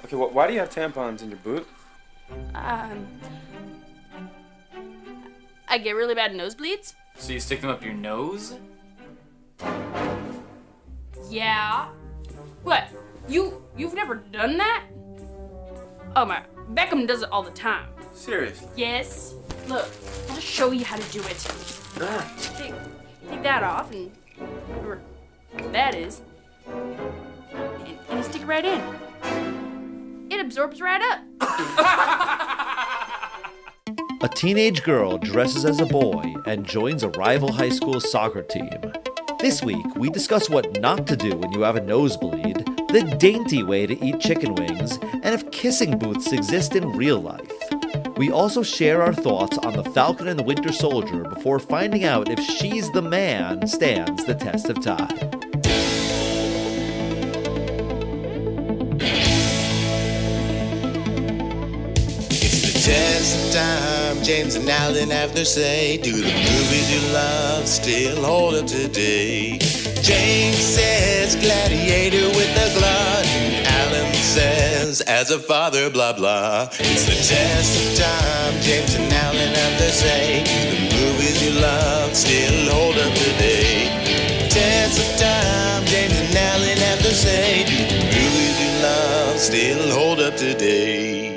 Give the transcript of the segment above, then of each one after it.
Okay, why do you have tampons in your boot? I get really bad nosebleeds. So you stick them up your nose? Yeah. What? You've never done that? Oh my, Beckham does it all the time. Seriously? Yes. Look, I'll just show you how to do it. Take that off and whatever that is, and you stick it right in. It absorbs right up. A teenage girl dresses as a boy and joins a rival high school soccer team. This week, we discuss what not to do when you have a nosebleed, the dainty way to eat chicken wings, and if kissing booths exist in real life. We also share our thoughts on the Falcon and the Winter Soldier before finding out if She's the Man stands the test of time. Test of time, James and Alan have their say. Do the movies you love still hold up today? James says gladiator with the glutton. Alan says as a father blah blah. It's the test of time, James and Alan have their say. Do the movies you love still hold up today? Test of time, James and Alan have their say. Do the movies you love still hold up today?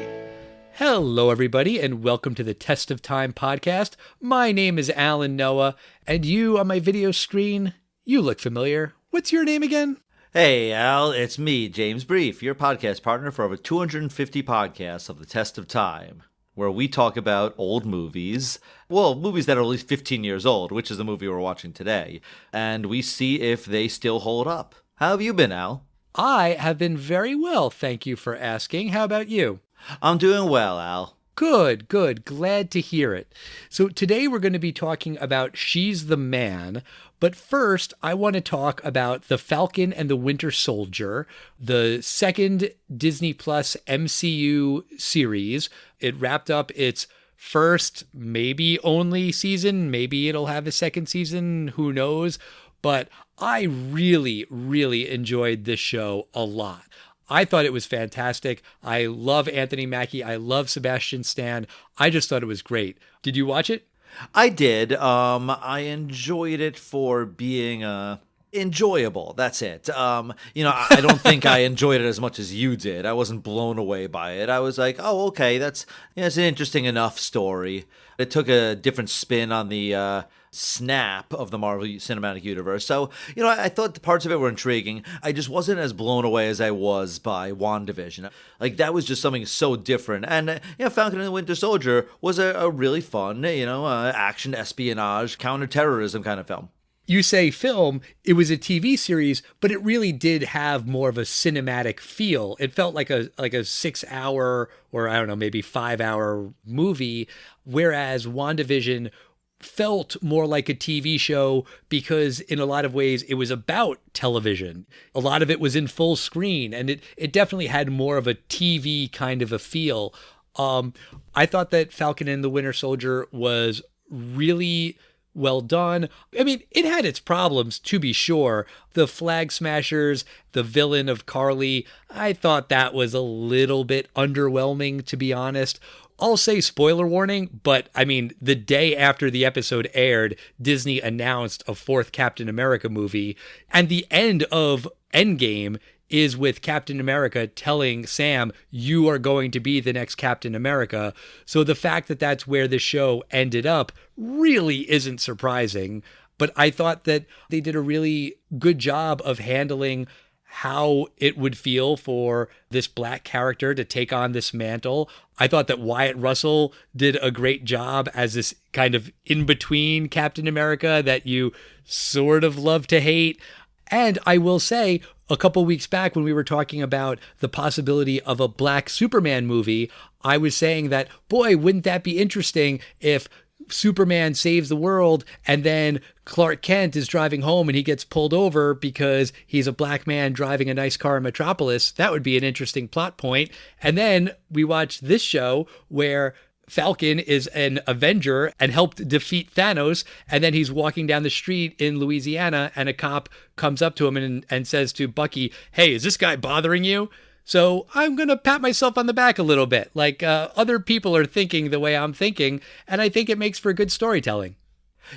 Hello, everybody, and welcome to the Test of Time podcast. My name is Alan Noah, and you on my video screen, you look familiar. What's your name again? Hey, Al, it's me, James Brief, your podcast partner for over 250 podcasts of the Test of Time, where we talk about old movies, well, movies that are at least 15 years old, which is the movie we're watching today, and we see if they still hold up. How have you been, Al? I have been very well, thank you for asking. How about you? I'm doing well, Al. Good. Glad to hear it. So today we're going to be talking about She's the Man. But first, I want to talk about The Falcon and the Winter Soldier, the second Disney Plus MCU series. It wrapped up its first, maybe only season. Maybe it'll have a second season. Who knows? But I really enjoyed this show a lot. I thought it was fantastic. I love Anthony Mackie. I love Sebastian Stan. I just thought it was great. Did you watch it? I did. I enjoyed it for being enjoyable. That's it. I don't think I enjoyed it as much as you did. I wasn't blown away by it. I was like, oh, okay, it's an interesting enough story. It took a different spin on the snap of the Marvel Cinematic Universe. So, I thought the parts of it were intriguing. I just wasn't as blown away as I was by WandaVision. Like, that was just something so different. And, Falcon and the Winter Soldier was a really fun, action, espionage, counterterrorism kind of film. You say film, it was a TV series, but it really did have more of a cinematic feel. It felt like a 6-hour or I don't know, maybe 5-hour movie, whereas WandaVision felt more like a TV show because in a lot of ways it was about television. A lot of it was in full screen and it definitely had more of a TV kind of a feel. I thought that Falcon and the Winter Soldier was really well done. I mean, it had its problems, to be sure. The Flag Smashers, the villain of Carly, I thought that was a little bit underwhelming, to be honest. I'll say spoiler warning, but I mean, the day after the episode aired, Disney announced a fourth Captain America movie, and the end of Endgame is with Captain America telling Sam, you are going to be the next Captain America. So the fact that that's where the show ended up really isn't surprising. But I thought that they did a really good job of handling how it would feel for this black character to take on this mantle. I thought that Wyatt Russell did a great job as this kind of in-between Captain America that you sort of love to hate. And I will say, a couple weeks back when we were talking about the possibility of a black Superman movie, I was saying that, boy, wouldn't that be interesting if Superman saves the world and then Clark Kent is driving home and he gets pulled over because he's a black man driving a nice car in Metropolis. That would be an interesting plot point. And then we watch this show where Falcon is an Avenger and helped defeat Thanos, and then he's walking down the street in Louisiana and a cop comes up to him and says to Bucky, hey, is this guy bothering you? So I'm going to pat myself on the back a little bit. Like other people are thinking the way I'm thinking, and I think it makes for good storytelling.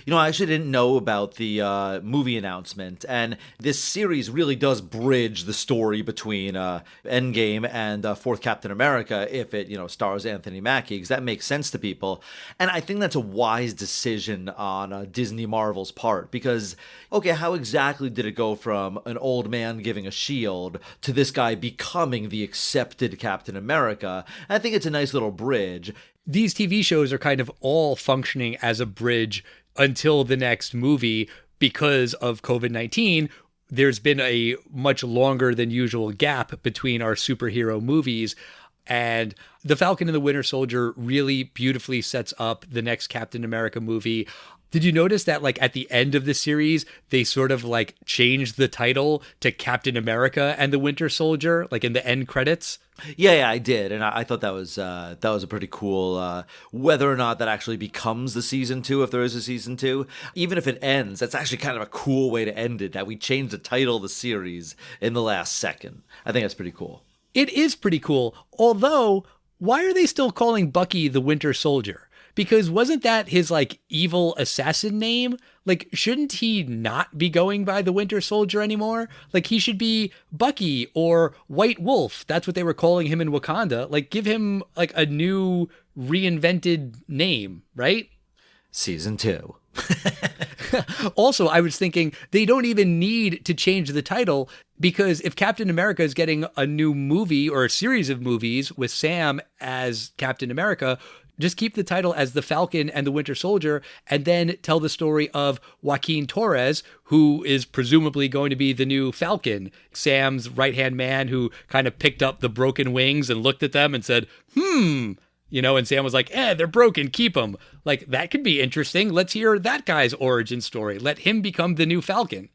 You know, I actually didn't know about the movie announcement, and this series really does bridge the story between Endgame and Fourth Captain America if it, stars Anthony Mackie, because that makes sense to people. And I think that's a wise decision on Disney Marvel's part, because, okay, how exactly did it go from an old man giving a shield to this guy becoming the accepted Captain America? I think it's a nice little bridge. These TV shows are kind of all functioning as a bridge until the next movie. Because of COVID-19, there's been a much longer than usual gap between our superhero movies. And The Falcon and the Winter Soldier really beautifully sets up the next Captain America movie. Did you notice that, like, at the end of the series, they sort of, like, changed the title to Captain America and the Winter Soldier, like, in the end credits? Yeah, I did, and I thought that was a pretty cool. Whether or not that actually becomes the season 2, if there is a season 2, even if it ends, that's actually kind of a cool way to end it. That we changed the title of the series in the last second. I think that's pretty cool. It is pretty cool. Although, why are they still calling Bucky the Winter Soldier? Because wasn't that his, like, evil assassin name? Like, shouldn't he not be going by the Winter Soldier anymore? Like, he should be Bucky or White Wolf. That's what they were calling him in Wakanda. Like, give him, like, a new reinvented name, right? Season 2. Also, I was thinking they don't even need to change the title, because if Captain America is getting a new movie or a series of movies with Sam as Captain America, just keep the title as The Falcon and the Winter Soldier, and then tell the story of Joaquin Torres, who is presumably going to be the new Falcon, Sam's right-hand man who kind of picked up the broken wings and looked at them and said, and Sam was like, they're broken, keep them. Like, that could be interesting. Let's hear that guy's origin story. Let him become the new Falcon.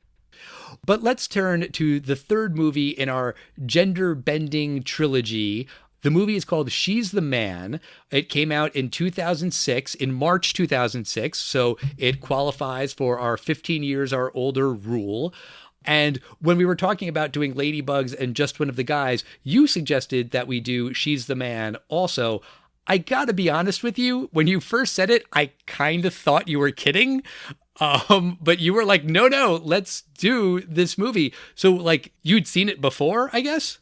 But let's turn to the third movie in our gender-bending trilogy. The movie is called She's the Man. It came out in 2006, in March 2006, so it qualifies for our 15 years or older rule. And when we were talking about doing Ladybugs and Just One of the Guys, you suggested that we do She's the Man also. I gotta be honest with you, when you first said it, I kind of thought you were kidding. But you were like, no, let's do this movie. So, like, you'd seen it before, I guess?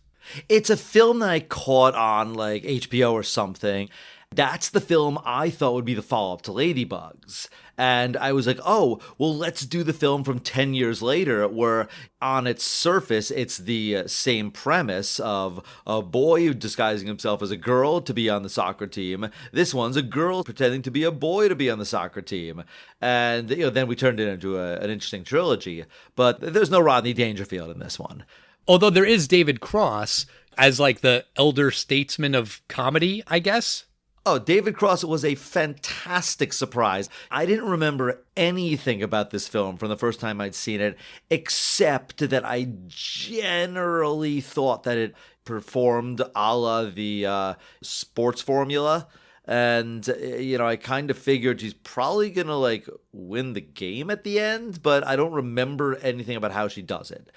It's a film that I caught on, like, HBO or something. That's the film I thought would be the follow-up to Ladybugs. And I was like, oh, well, let's do the film from 10 years later, where on its surface, it's the same premise of a boy disguising himself as a girl to be on the soccer team. This one's a girl pretending to be a boy to be on the soccer team. And, then we turned it into an interesting trilogy. But there's no Rodney Dangerfield in this one. Although there is David Cross as, like, the elder statesman of comedy, I guess. Oh, David Cross was a fantastic surprise. I didn't remember anything about this film from the first time I'd seen it, except that I generally thought that it performed a la the sports formula. And, I kind of figured she's probably going to, like, win the game at the end, but I don't remember anything about how she does it.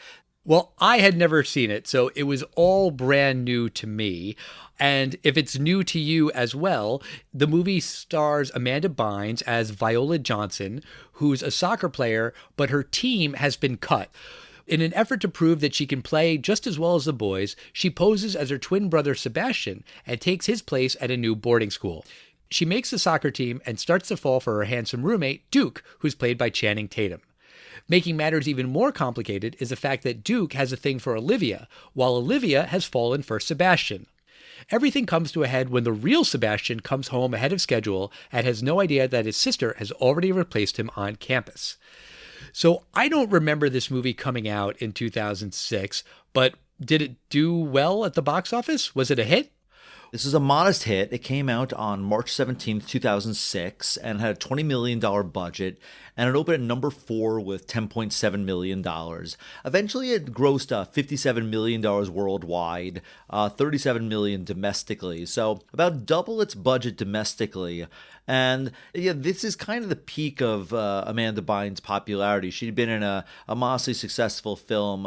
Well, I had never seen it, so it was all brand new to me. And if it's new to you as well, the movie stars Amanda Bynes as Viola Johnson, who's a soccer player, but her team has been cut. In an effort to prove that she can play just as well as the boys, she poses as her twin brother Sebastian and takes his place at a new boarding school. She makes the soccer team and starts to fall for her handsome roommate, Duke, who's played by Channing Tatum. Making matters even more complicated is the fact that Duke has a thing for Olivia, while Olivia has fallen for Sebastian. Everything comes to a head when the real Sebastian comes home ahead of schedule and has no idea that his sister has already replaced him on campus. So I don't remember this movie coming out in 2006, but did it do well at the box office? Was it a hit? This is a modest hit. It came out on March 17th, 2006, and had a $20 million budget, and it opened at number 4 with $10.7 million. Eventually, it grossed $57 million worldwide, $37 million domestically, so about double its budget domestically. And yeah, this is kind of the peak of Amanda Bynes' popularity. She'd been in a modestly successful film,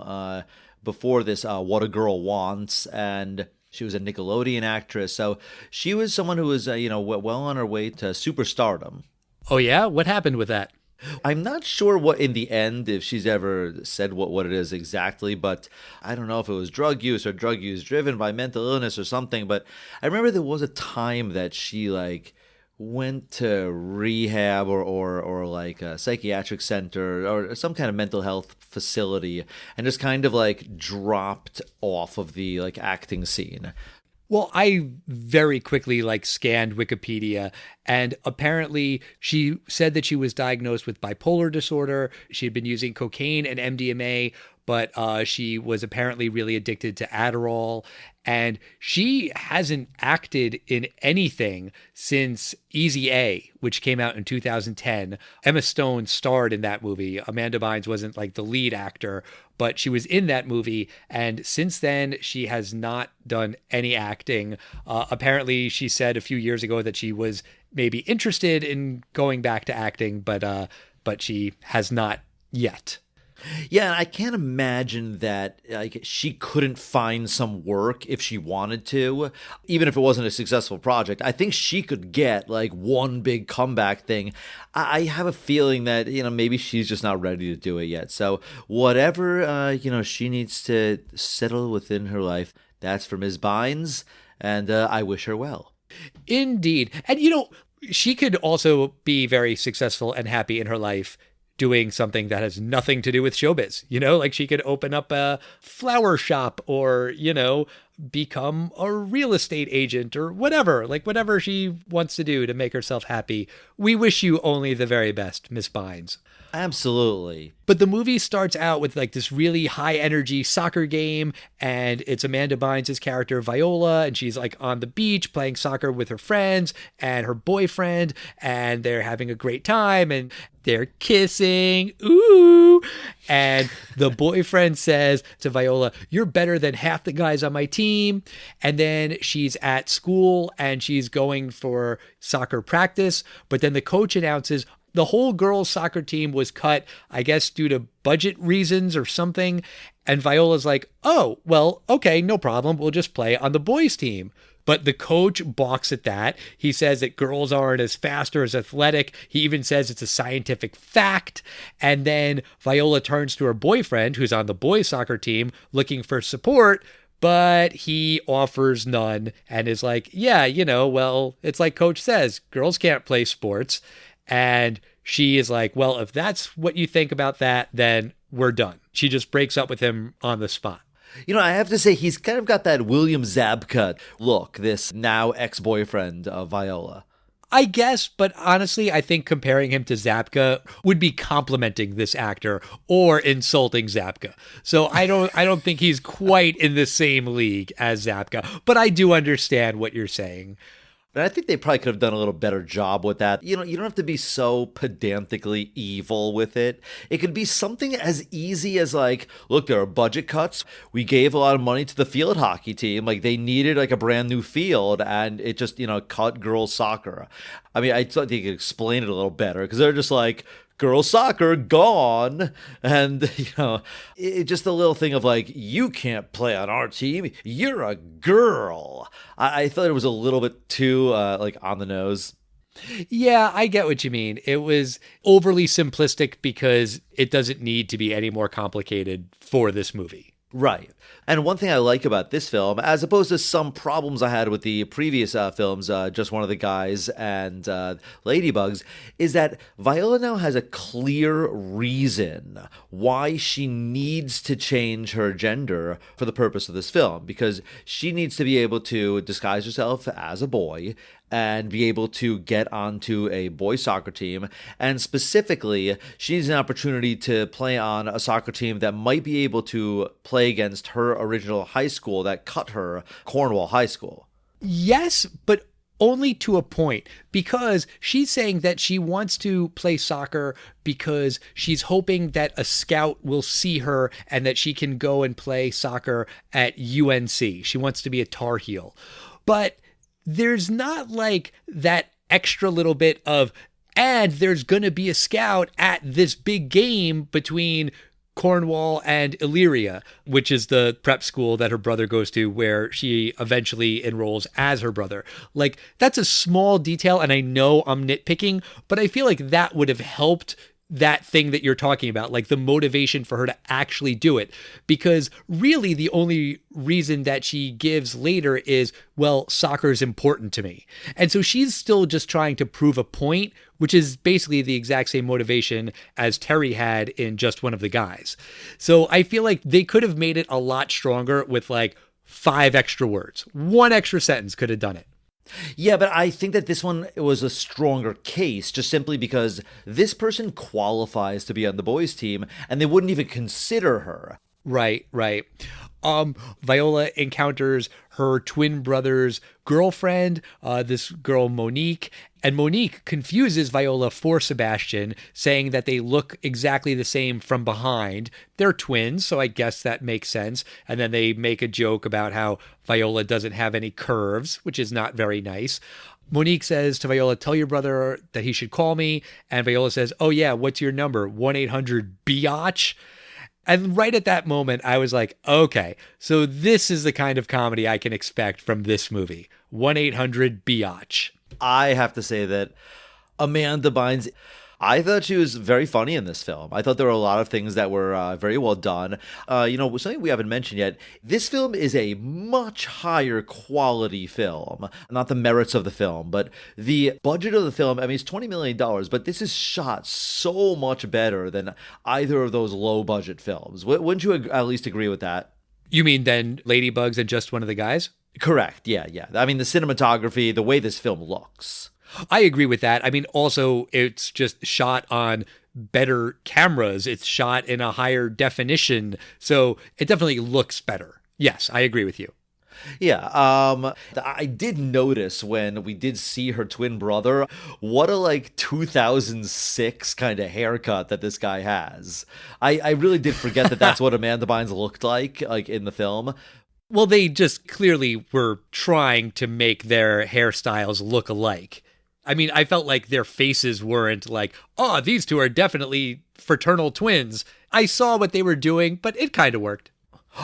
before this What a Girl Wants, and she was a Nickelodeon actress. So she was someone who was, well on her way to superstardom. Oh, yeah? What happened with that? I'm not sure what in the end, if she's ever said what it is exactly, but I don't know if it was drug use or drug use driven by mental illness or something. But I remember there was a time that she went to rehab or like a psychiatric center or some kind of mental health facility and just kind of dropped off of the acting scene. Well, I very quickly scanned Wikipedia, and apparently she said that she was diagnosed with bipolar disorder. She had been using cocaine and MDMA, but she was apparently really addicted to Adderall. And she hasn't acted in anything since Easy A, which came out in 2010. Emma Stone starred in that movie. Amanda Bynes wasn't the lead actor, but she was in that movie. And since then, she has not done any acting. Apparently, she said a few years ago that she was maybe interested in going back to acting, but she has not yet. Yeah, I can't imagine that she couldn't find some work if she wanted to, even if it wasn't a successful project. I think she could get one big comeback thing. I have a feeling that maybe she's just not ready to do it yet. So whatever she needs to settle within her life, that's for Ms. Bynes, and I wish her well. Indeed, and she could also be very successful and happy in her life doing something that has nothing to do with showbiz, she could open up a flower shop or, become a real estate agent or whatever she wants to do to make herself happy. We wish you only the very best, Miss Bynes. Absolutely. But the movie starts out with this really high energy soccer game, and it's Amanda Bynes' character Viola, and she's on the beach playing soccer with her friends and her boyfriend, and they're having a great time and they're kissing. Ooh. And the boyfriend says to Viola, "You're better than half the guys on my team." And then she's at school and she's going for soccer practice, but then the coach announces the whole girls' soccer team was cut, I guess, due to budget reasons or something. And Viola's like, "Oh, well, okay, no problem. We'll just play on the boys' team." But the coach balks at that. He says that girls aren't as fast or as athletic. He even says it's a scientific fact. And then Viola turns to her boyfriend, who's on the boys' soccer team, looking for support. But he offers none and is like, "Yeah, well, it's like Coach says, girls can't play sports." And she is like, "Well, if that's what you think about that, then we're done." She just breaks up with him on the spot. I have to say, he's kind of got that William Zabka look, this now ex-boyfriend of Viola. I guess, but honestly, I think comparing him to Zabka would be complimenting this actor or insulting Zabka. So I don't think he's quite in the same league as Zabka, but I do understand what you're saying. But I think they probably could have done a little better job with that. You don't have to be so pedantically evil with it. It could be something as easy as look, there are budget cuts. We gave a lot of money to the field hockey team. They needed a brand new field, and it just, cut girls soccer. I mean, I thought they could explain it a little better because they're just girls soccer gone, and it just a little thing of you can't play on our team, you're a girl. I thought it was a little bit too on the nose. Yeah, I get what you mean. It was overly simplistic because it doesn't need to be any more complicated for this movie. Right. And one thing I like about this film, as opposed to some problems I had with the previous films, Just One of the Guys and Ladybugs, is that Viola now has a clear reason why she needs to change her gender for the purpose of this film, because she needs to be able to disguise herself as a boy and be able to get onto a boys soccer team. And specifically, she needs an opportunity to play on a soccer team that might be able to play against her original high school that cut her, Cornwall High School. Yes, but only to a point, because she's saying that she wants to play soccer because she's hoping that a scout will see her and that she can go and play soccer at UNC. She wants to be a Tar Heel. But there's not that extra little bit of, and there's going to be a scout at this big game between Cornwall and Illyria, which is the prep school that her brother goes to, where she eventually enrolls as her brother. Like, that's a small detail, and I know I'm nitpicking, but I feel like that would have helped that thing that you're talking about, like the motivation for her to actually do it. Because really the only reason that she gives later is, well, soccer is important to me. And so she's still just trying to prove a point, which is basically the exact same motivation as Terry had in Just One of the Guys. So I feel like they could have made it a lot stronger with like 5 extra words. 1 extra sentence could have done it. Yeah, but I think that this one was a stronger case just simply because this person qualifies to be on the boys' team and they wouldn't even consider her. Right. Viola encounters her twin brother's girlfriend, this girl Monique, and Monique confuses Viola for Sebastian, saying that they look exactly the same from behind. They're twins, so I guess that makes sense. And then they make a joke about how Viola doesn't have any curves, which is not very nice. Monique says to Viola, tell your brother that he should call me. And Viola says, oh yeah, what's your number? 1-800-BIATCH? And right at that moment, I was like, okay, so this is the kind of comedy I can expect from this movie. 1-800-BIATCH. I have to say that Amanda Bynes, I thought she was very funny in this film. I thought there were a lot of things that were very well done. Something we haven't mentioned yet, this film is a much higher quality film. Not the merits of the film, but the budget of the film, I mean, it's $20 million, but this is shot so much better than either of those low-budget films. Wouldn't you at least agree with that? You mean then Ladybugs and Just One of the Guys? Correct, yeah. I mean, the cinematography, the way this film looks. I agree with that. I mean, also, it's just shot on better cameras. It's shot in a higher definition. So it definitely looks better. Yes, I agree with you. Yeah, I did notice when we did see her twin brother, what a 2006 kind of haircut that this guy has. I really did forget that that's what Amanda Bynes looked like in the film. Well, they just clearly were trying to make their hairstyles look alike. I mean, I felt like their faces weren't like, oh, these two are definitely fraternal twins. I saw what they were doing, but it kind of worked.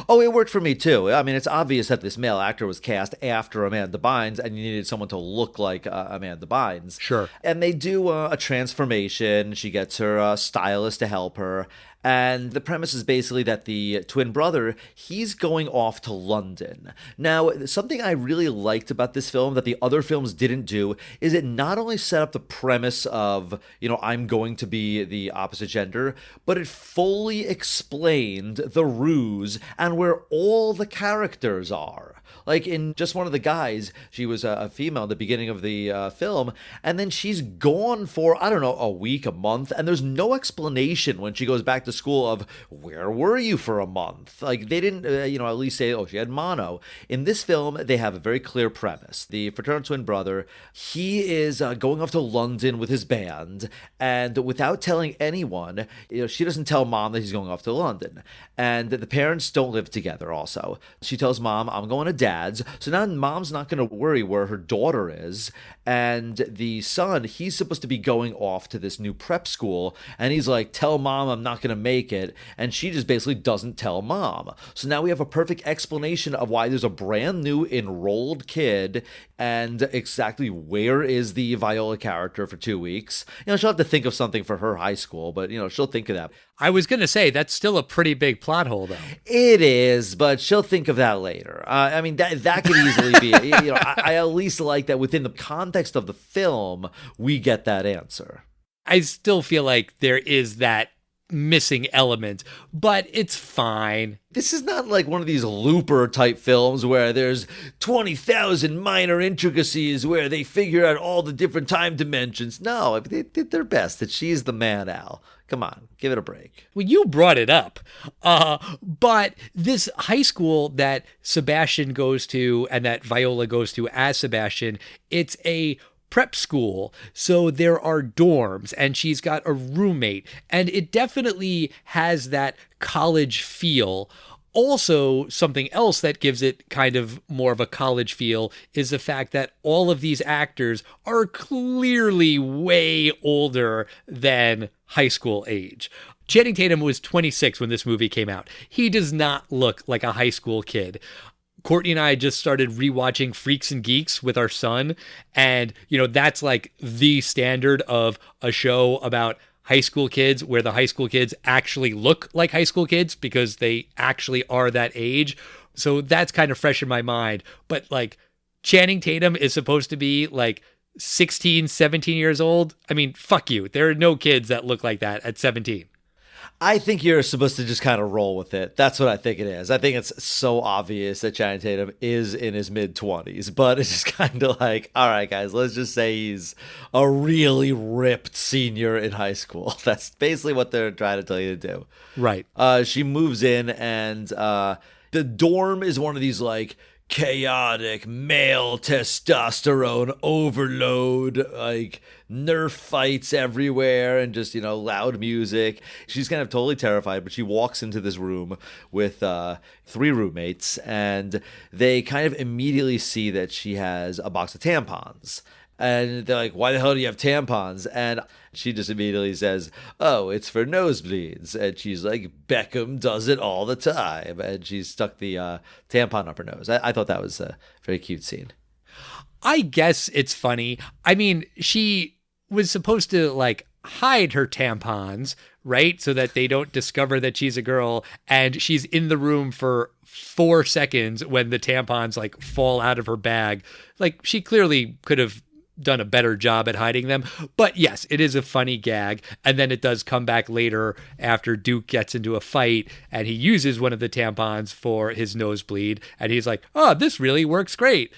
Oh, it worked for me too. I mean, it's obvious that this male actor was cast after Amanda Bynes and you needed someone to look like Amanda Bynes. Sure. And they do a transformation. She gets her stylist to help her. And the premise is basically that the twin brother, he's going off to London. Now, something I really liked about this film that the other films didn't do is it not only set up the premise of, I'm going to be the opposite gender, but it fully explained the ruse and where all the characters are. Like in Just One of the Guys, she was a female at the beginning of the film, and then she's gone for, I don't know, a week, a month, and there's no explanation when she goes back to school of, where were you for a month? Like, they didn't, at least say, oh, she had mono. In this film, they have a very clear premise. The fraternal twin brother, he is going off to London with his band, and without telling anyone, she doesn't tell mom that he's going off to London. And the parents don't live together also. She tells mom, I'm going to dad's. So now mom's not going to worry where her daughter is. And the son, he's supposed to be going off to this new prep school. And he's like, tell mom I'm not going to make it. And she just basically doesn't tell mom. So now we have a perfect explanation of why there's a brand new enrolled kid and exactly where is the Viola character for 2 weeks. She'll have to think of something for her high school, but, she'll think of that. I was going to say, that's still a pretty big plot hole, though. It is, but she'll think of that later. I mean, that could easily be, I at least like that within the context of the film, we get that answer. I still feel like there is that missing element, but it's fine. This is not like one of these Looper type films where there's 20,000 minor intricacies where they figure out all the different time dimensions. No, they did their best. That she's the man, Al. Come on, give it a break. Well, you brought it up. But this high school that Sebastian goes to and that Viola goes to as Sebastian, it's a prep school, so there are dorms and she's got a roommate, and it definitely has that college feel. Also, something else that gives it kind of more of a college feel is the fact that all of these actors are clearly way older than high school age. Channing Tatum was 26 when this movie came out. He does not look like a high school kid. Courtney and I just started rewatching Freaks and Geeks with our son. And, that's like the standard of a show about high school kids where the high school kids actually look like high school kids because they actually are that age. So that's kind of fresh in my mind. But like Channing Tatum is supposed to be like 16, 17 years old. I mean, fuck you. There are no kids that look like that at 17. I think you're supposed to just kind of roll with it. That's what I think it is. I think it's so obvious that Channing Tatum is in his mid-20s, but it's just kind of like, all right, guys, let's just say he's a really ripped senior in high school. That's basically what they're trying to tell you to do. Right. She moves in, and the dorm is one of these, like, chaotic male testosterone overload, like Nerf fights everywhere and just, loud music. She's kind of totally terrified, but she walks into this room with 3 roommates, and they kind of immediately see that she has a box of tampons. And they're like, why the hell do you have tampons? And she just immediately says, oh, it's for nosebleeds. And she's like, Beckham does it all the time. And she stuck the tampon up her nose. I thought that was a very cute scene. I guess it's funny. I mean, she was supposed to like hide her tampons, right? So that they don't discover that she's a girl. And she's in the room for 4 seconds when the tampons like fall out of her bag. Like she clearly could have done a better job at hiding them. But yes, it is a funny gag. And then it does come back later after Duke gets into a fight and he uses one of the tampons for his nosebleed. And he's like, oh, this really works great.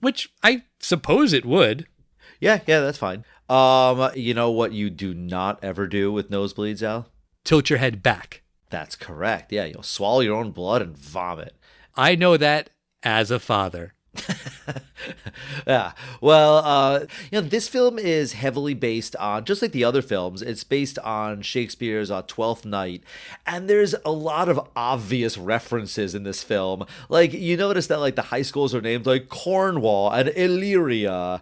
Which I suppose it would. Yeah, that's fine. You know what you do not ever do with nosebleeds, Al? Tilt your head back. That's correct. Yeah, you'll swallow your own blood and vomit. I know that as a father. Yeah. Well, this film is heavily based on, just like the other films, it's based on Shakespeare's Twelfth Night. And there's a lot of obvious references in this film. Like, you notice that, like, the high schools are named, like, Cornwall and Illyria.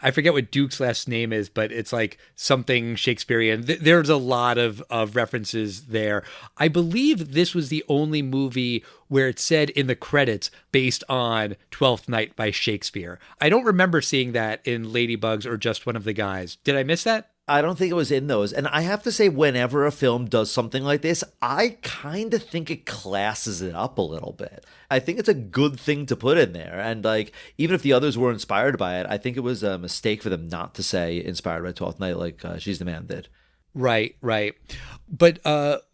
I forget what Duke's last name is, but it's like something Shakespearean. There's a lot of references there. I believe this was the only movie where it said in the credits based on Twelfth Night by Shakespeare. I don't remember seeing that in Ladybugs or Just One of the Guys. Did I miss that? I don't think it was in those. And I have to say, whenever a film does something like this, I kind of think it classes it up a little bit. I think it's a good thing to put in there. And like, even if the others were inspired by it, I think it was a mistake for them not to say inspired by Twelfth Night like She's the Man did. Right. But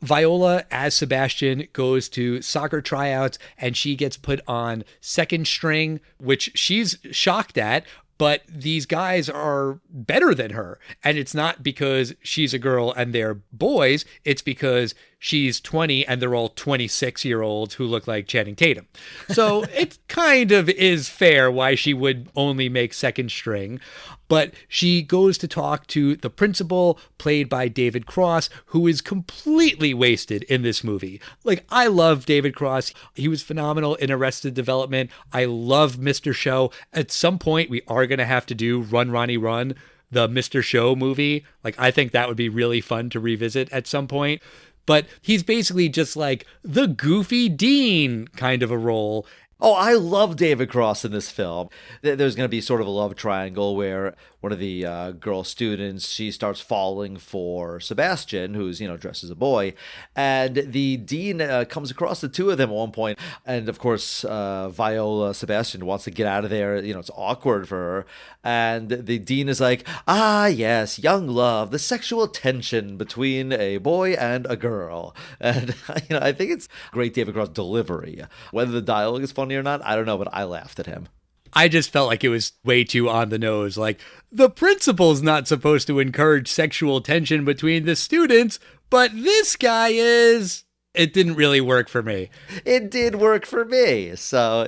Viola, as Sebastian, goes to soccer tryouts and she gets put on second string, which she's shocked at. But these guys are better than her. And it's not because she's a girl and they're boys. It's because she's 20 and they're all 26-year-olds who look like Channing Tatum. So it kind of is fair why she would only make second string. But she goes to talk to the principal, played by David Cross, who is completely wasted in this movie. Like, I love David Cross. He was phenomenal in Arrested Development. I love Mr. Show. At some point, we are going to have to do Run, Ronnie, Run, the Mr. Show movie. Like, I think that would be really fun to revisit at some point. But he's basically just like the goofy dean kind of a role. Oh, I love David Cross in this film. There's going to be sort of a love triangle where one of the girl students, she starts falling for Sebastian, who's, dressed as a boy. And the dean comes across the two of them at one point. And of course, Viola, Sebastian wants to get out of there. It's awkward for her. And the dean is like, ah, yes, young love, the sexual tension between a boy and a girl. And, I think it's great David Cross delivery. Whether the dialogue is funny or not, I don't know, but I laughed at him. I just felt like it was way too on the nose. Like, the principal's not supposed to encourage sexual tension between the students, but this guy is. It didn't really work for me. It did work for me. So,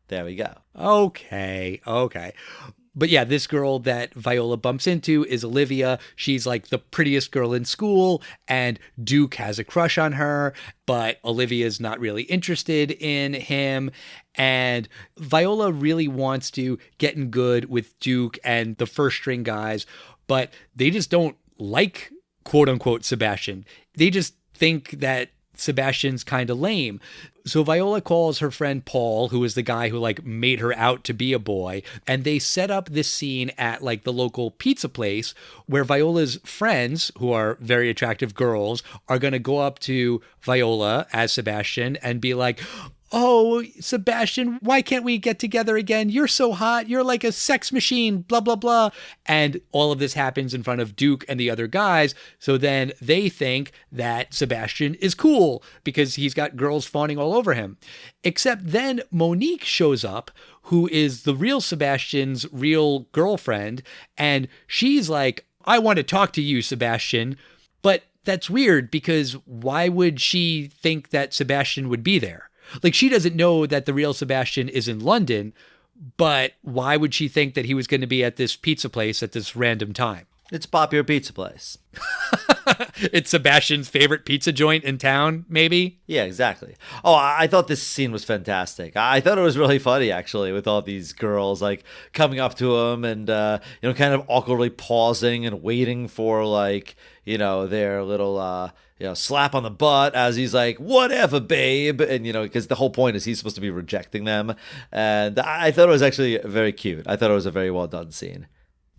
there we go. Okay. But yeah, this girl that Viola bumps into is Olivia. She's like the prettiest girl in school, and Duke has a crush on her, but Olivia's not really interested in him. And Viola really wants to get in good with Duke and the first string guys, but they just don't like, quote unquote, Sebastian. They just think that Sebastian's kind of lame. So Viola calls her friend Paul, who is the guy who like made her out to be a boy, and they set up this scene at like the local pizza place where Viola's friends, who are very attractive girls, are going to go up to Viola as Sebastian and be like, "Oh, Sebastian, why can't we get together again? You're so hot. You're like a sex machine, blah, blah, blah." And all of this happens in front of Duke and the other guys. So then they think that Sebastian is cool because he's got girls fawning all over him. Except then Monique shows up, who is the real Sebastian's real girlfriend. And she's like, "I want to talk to you, Sebastian." But that's weird because why would she think that Sebastian would be there? Like, she doesn't know that the real Sebastian is in London, but why would she think that he was going to be at this pizza place at this random time? It's a popular pizza place. It's Sebastian's favorite pizza joint in town, maybe? Yeah, exactly. Oh, I thought this scene was fantastic. I thought it was really funny, actually, with all these girls, like, coming up to him and, kind of awkwardly pausing and waiting for, like, their little, slap on the butt as he's like, "Whatever, babe." And, because the whole point is he's supposed to be rejecting them. And I thought it was actually very cute. I thought it was a very well done scene.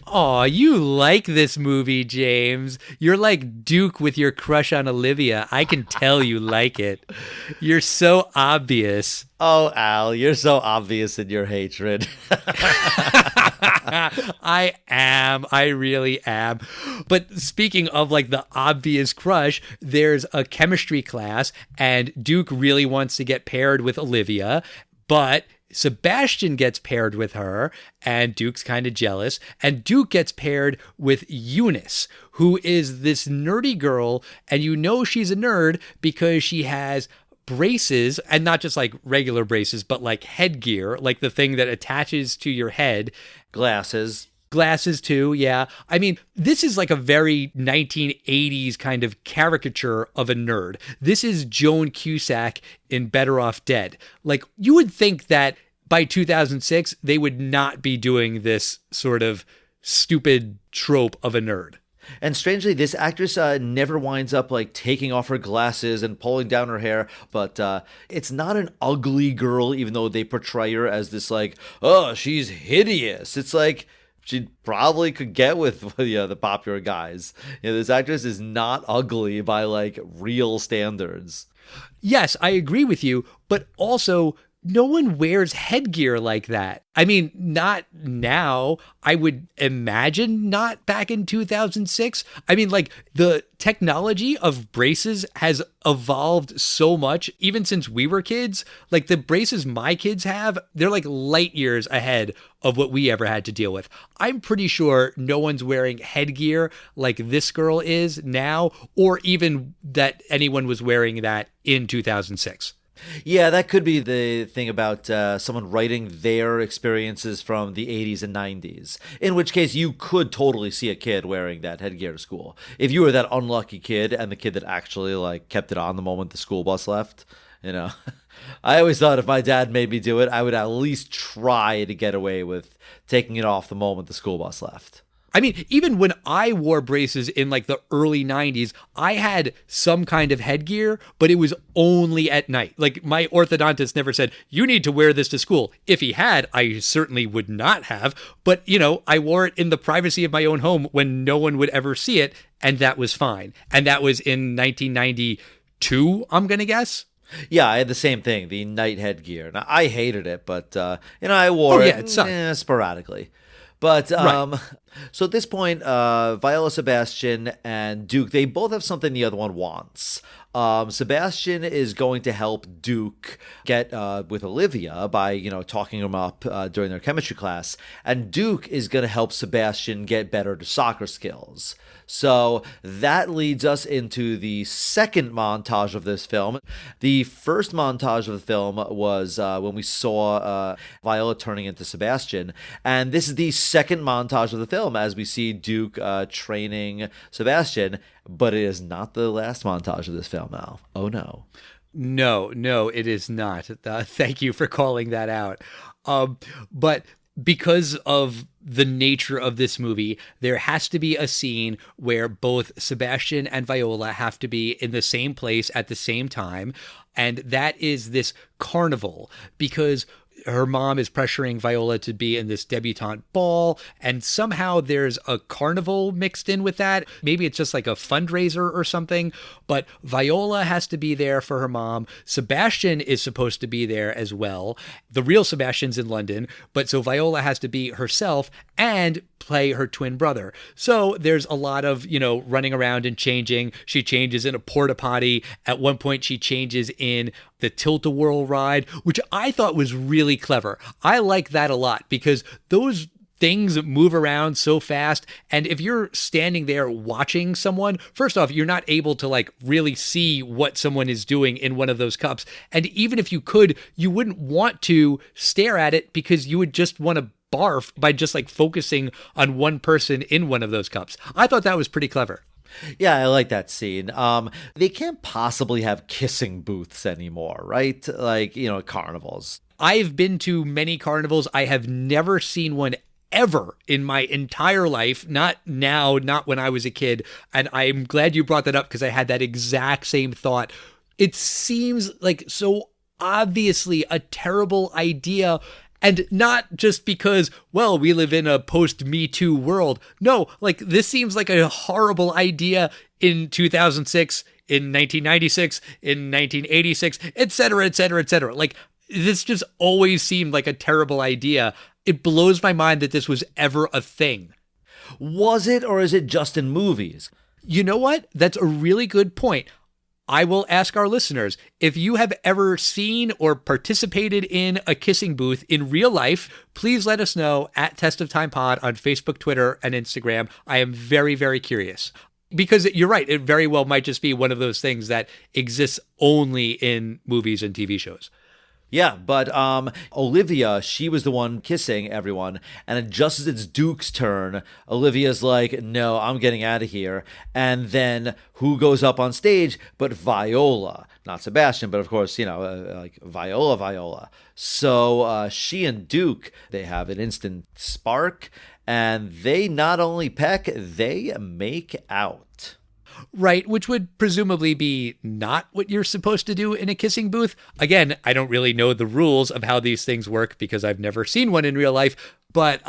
Aw, you like this movie, James. You're like Duke with your crush on Olivia. I can tell you like it. You're so obvious. Oh, Al, you're so obvious in your hatred. I am. I really am. But speaking of like the obvious crush, there's a chemistry class and Duke really wants to get paired with Olivia, but Sebastian gets paired with her, and Duke's kind of jealous. And Duke gets paired with Eunice, who is this nerdy girl, and she's a nerd because she has braces, and not just like regular braces, but like headgear, like the thing that attaches to your head. Glasses too, yeah. I mean, this is like a very 1980s kind of caricature of a nerd. This is Joan Cusack in Better Off Dead. Like, you would think that by 2006, they would not be doing this sort of stupid trope of a nerd. And strangely, this actress never winds up like taking off her glasses and pulling down her hair, but it's not an ugly girl, even though they portray her as this like, "Oh, she's hideous." It's like, she probably could get with the popular guys. This actress is not ugly by like real standards. Yes, I agree with you, but also no one wears headgear like that. I mean, not now. I would imagine not back in 2006. I mean, like, the technology of braces has evolved so much, even since we were kids. Like, the braces my kids have, they're like light years ahead of what we ever had to deal with. I'm pretty sure no one's wearing headgear like this girl is now, or even that anyone was wearing that in 2006. Yeah, that could be the thing about someone writing their experiences from the 80s and 90s, in which case you could totally see a kid wearing that headgear to school. If you were that unlucky kid and the kid that actually like kept it on the moment the school bus left, I always thought if my dad made me do it, I would at least try to get away with taking it off the moment the school bus left. I mean, even when I wore braces in like the early 90s, I had some kind of headgear, but it was only at night. Like, my orthodontist never said, "You need to wear this to school." If he had, I certainly would not have. But, I wore it in the privacy of my own home when no one would ever see it, and that was fine. And that was in 1992, I'm going to guess. Yeah, I had the same thing, the night headgear. Now, I hated it, but, I wore it sporadically. But right. So at this point, Viola, Sebastian, and Duke, they both have something the other one wants. Sebastian is going to help Duke get with Olivia by, talking him up during their chemistry class. And Duke is going to help Sebastian get better at soccer skills. So that leads us into the second montage of this film. The first montage of the film was when we saw Viola turning into Sebastian. And this is the second montage of the film as we see Duke training Sebastian, but it is not the last montage of this film, Al. Oh, no. No, it is not. Thank you for calling that out. But because of the nature of this movie, there has to be a scene where both Sebastian and Viola have to be in the same place at the same time. And that is this carnival, because her mom is pressuring Viola to be in this debutante ball, and somehow there's a carnival mixed in with that. Maybe it's just like a fundraiser or something, but Viola has to be there for her mom. Sebastian is supposed to be there as well. The real Sebastian's in London, but so Viola has to be herself and play her twin brother. So there's a lot of, running around and changing. She changes in a porta potty. At one point, she changes in the tilt-a-whirl ride, which I thought was really clever. I like that a lot because those things move around so fast. And if you're standing there watching someone, first off, you're not able to really see what someone is doing in one of those cups. And even if you could, you wouldn't want to stare at it because you would just want to barf by just focusing on one person in one of those cups. I thought that was pretty clever. Yeah, I like that scene. They can't possibly have kissing booths anymore, right? Carnivals. I've been to many carnivals. I have never seen one ever in my entire life. Not now, not when I was a kid. And I'm glad you brought that up because I had that exact same thought. It seems like so obviously a terrible idea. And not just because, we live in a post-Me Too world. No, this seems like a horrible idea in 2006, in 1996, in 1986, et cetera, et cetera, et cetera. This just always seemed like a terrible idea. It blows my mind that this was ever a thing. Was it, or is it just in movies? You know what? That's a really good point. I will ask our listeners, if you have ever seen or participated in a kissing booth in real life, please let us know at Test of Time Pod on Facebook, Twitter, and Instagram. I am very, very curious. Because you're right, it very well might just be one of those things that exists only in movies and TV shows. Yeah, but Olivia, she was the one kissing everyone, and just as it's Duke's turn, Olivia's like, no, I'm getting out of here. And then who goes up on stage but Viola? Not Sebastian, but of course, Viola. So she and Duke, they have an instant spark, and they not only peck, they make out. Right, which would presumably be not what you're supposed to do in a kissing booth. Again, I don't really know the rules of how these things work because I've never seen one in real life, but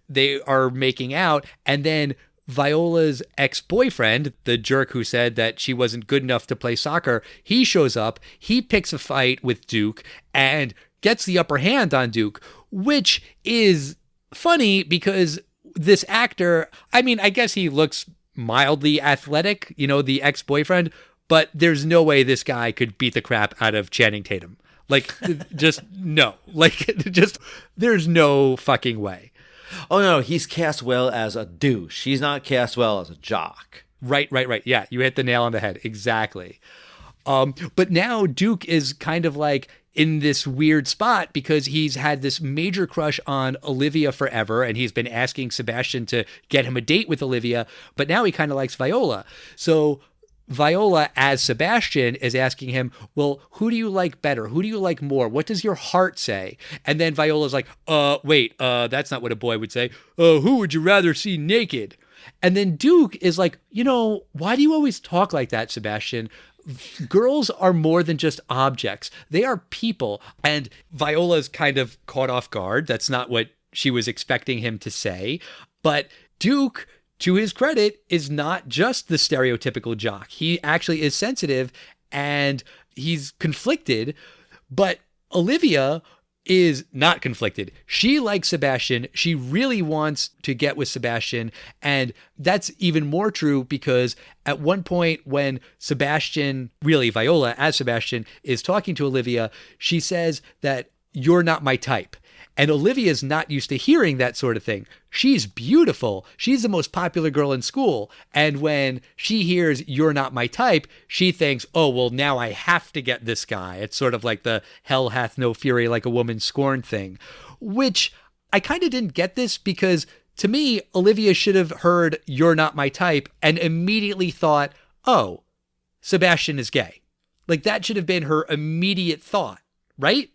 they are making out, and then Viola's ex-boyfriend, the jerk who said that she wasn't good enough to play soccer, he shows up, he picks a fight with Duke and gets the upper hand on Duke, which is funny because this actor, I guess he looks mildly athletic, the ex-boyfriend, but there's no way this guy could beat the crap out of Channing Tatum. Just no. There's no fucking way. Oh, no, he's cast well as a douche. He's not cast well as a jock. Right. Yeah, you hit the nail on the head. Exactly. But now Duke is kind of in this weird spot because he's had this major crush on Olivia forever, and he's been asking Sebastian to get him a date with Olivia, but now he kind of likes Viola. So Viola, as Sebastian, is asking him, well, who do you like better? Who do you like more? What does your heart say? And then Viola's like, wait, that's not what a boy would say. Who would you rather see naked? And then Duke is like, why do you always talk like that, Sebastian? Girls are more than just objects. They are people. And Viola's kind of caught off guard. That's not what she was expecting him to say. But Duke, to his credit, is not just the stereotypical jock. He actually is sensitive and he's conflicted. But Olivia is not conflicted. She likes Sebastian. She really wants to get with Sebastian. And that's even more true because at one point when Sebastian, really Viola as Sebastian, is talking to Olivia, she says that you're not my type. And Olivia's not used to hearing that sort of thing. She's beautiful. She's the most popular girl in school. And when she hears you're not my type, she thinks, oh, well, now I have to get this guy. It's sort of like the hell hath no fury like a woman scorned thing, which I kind of didn't get this because To me, Olivia should have heard "You're not my type" and immediately thought, oh, Sebastian is gay. Like, that should have been her immediate thought, right?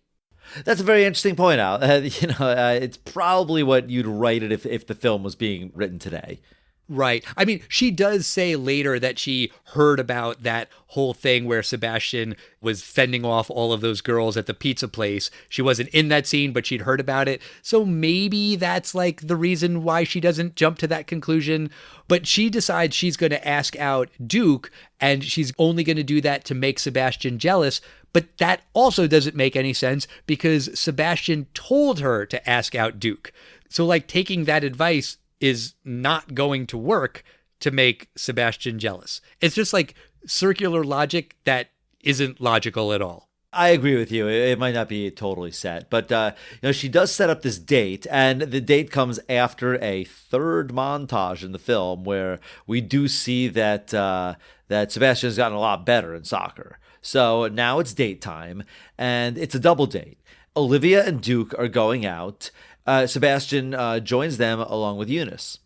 That's a very interesting point out. It's probably what you'd write it if the film was being written today. Right. I mean, she does say later that she heard about that whole thing where Sebastian was fending off all of those girls at the pizza place. She wasn't in that scene, but she'd heard about it. So maybe that's like the reason why she doesn't jump to that conclusion. But she decides she's going to ask out Duke, and she's only going to do that to make Sebastian jealous. But that also doesn't make any sense because Sebastian told her to ask out Duke. So like taking that advice is not going to work to make Sebastian jealous. It's just like circular logic that isn't logical at all. I agree with you. It might not be totally set, but she does set up this date, and the date comes after a third montage in the film where we do see that Sebastian's gotten a lot better in soccer. So now it's date time, and it's a double date. Olivia and Duke are going out. Sebastian joins them along with Eunice.